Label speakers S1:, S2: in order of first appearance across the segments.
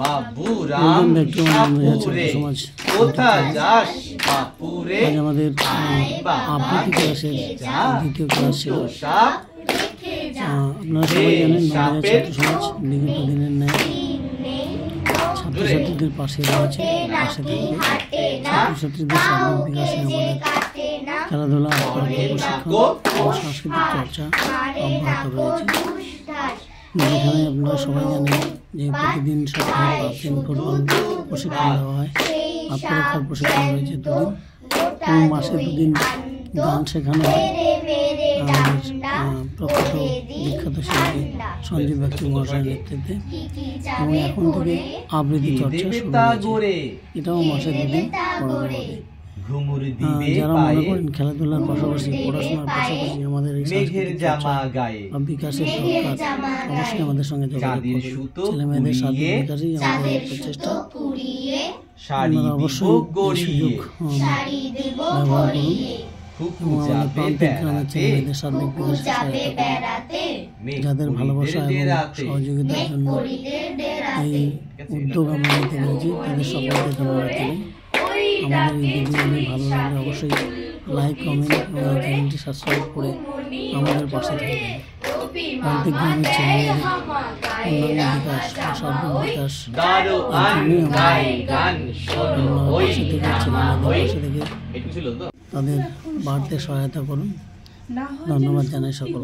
S1: বাবুরাম বাপুরে কোথায় যাস বাপুরে
S2: আজ আমাদের আবৃত্তি ক্লাসের দ্বিতীয় ক্লাস ছিল। আপনারা সবাই জানেন বাংলাদেশ ছাত্র সমাজ বিগত দিনের ন্যায় ছাত্রছাত্রীদের পাশে রয়েছে, পাশে থাকবে। ছাত্রছাত্রীদের সার্বিক বিকাশে আমাদের খেলাধুলা, প্রশিক্ষণ ও সাংস্কৃতিক চর্চা অব্যাহত রয়েছে। যেখানে আপনারা সবাই জানেন যে প্রতিদিন সপ্তাহে 5 দিন ফুটবল প্রশিক্ষণ দেওয়া হয়। আত্মরক্ষার প্রশিক্ষণ রয়েছে 2 দিন এবং মাসে 2 দিন গান শেখানো হয় আমাদের প্রখ্যাত বিখ্যাত শিল্পী সঞ্জীব ব্যক্তি মহাশয়ের নেতৃত্বে। এবং এখন থেকে আবৃত্তি চর্চা শুরু হয়েছে, এটাও মাসে 2 দিন করানো হবে। যারা মনে করেন খেলাধুলার পাশাপাশি পড়াশোনার পাশাপাশি আমাদের এই বিকাশের দরকার, অবশ্যই আমাদের সঙ্গে যোগাযোগ করুন। ছেলে মেয়েদের সাথে বিকাশেই আমাদের প্রচেষ্টা। আপনারা অবশ্যই এই সুযোগ ব্যবহার করুন এবং আমাদের প্রান্তিক গ্রামের ছেলে মেয়েদের সার্বিক বিকাশে সহায়তা করুন। যাদের ভালোবাসা এবং সহযোগিতার জন্য এই উদ্যোগ আমরা নিতে পেরেছি, তাদের সকলকে ধন্যবাদ জানাই। আমাদের এই ভিডিওগুলি ভালো লাগলে অবশ্যই লাইক, কমেন্ট এবং চ্যানেলটি সাবস্ক্রাইব করে আমাদের পাশে থাকবেন। প্রান্তিক গ্রামের ছেলেমেয়েদের অন্যান্য বিকাশ, সার্বিক বিকাশ তাদের বাড়তে সহায়তা করুন। ধন্যবাদ জানাই সকল।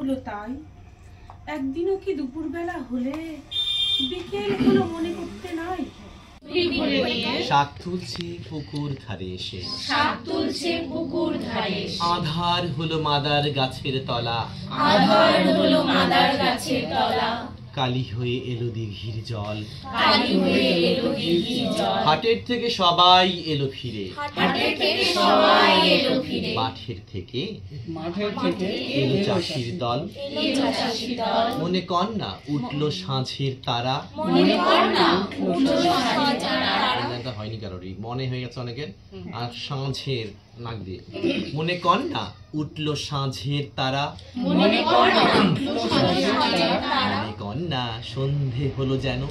S3: একদিনও কি দুপুরবেলা হলে বিকেল হলো মনে করতে নাই।
S1: শাক তুলছে পুকুর ধারে এসে, আধার হলো মাদার গাছের তলা, কালি হয়ে এলো দিঘির জল, হাটের থেকে সবাই এলো ফিরে, মাঠের থেকে এলো চাষির দল। মনে কর না উঠলো সাঁঝের তারা, হয়নি কারোরই, মনে হয়ে গেছে অনেকের। আর সাঁঝের নাক দিয়ে মনে কর না উঠলো সাঁঝের তারা, মনে কর না সন্ধে হলো যেন,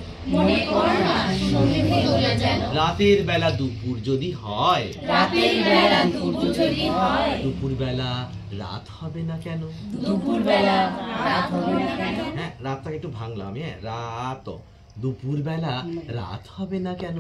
S1: রাতের বেলা দুপুর যদি হয়, দুপুর বেলা রাত হবে না কেন? হ্যাঁ, রাতটাকে একটু ভাঙলাম। হ্যাঁ, রাত দুপুর বেলা রাত হবে না কেন?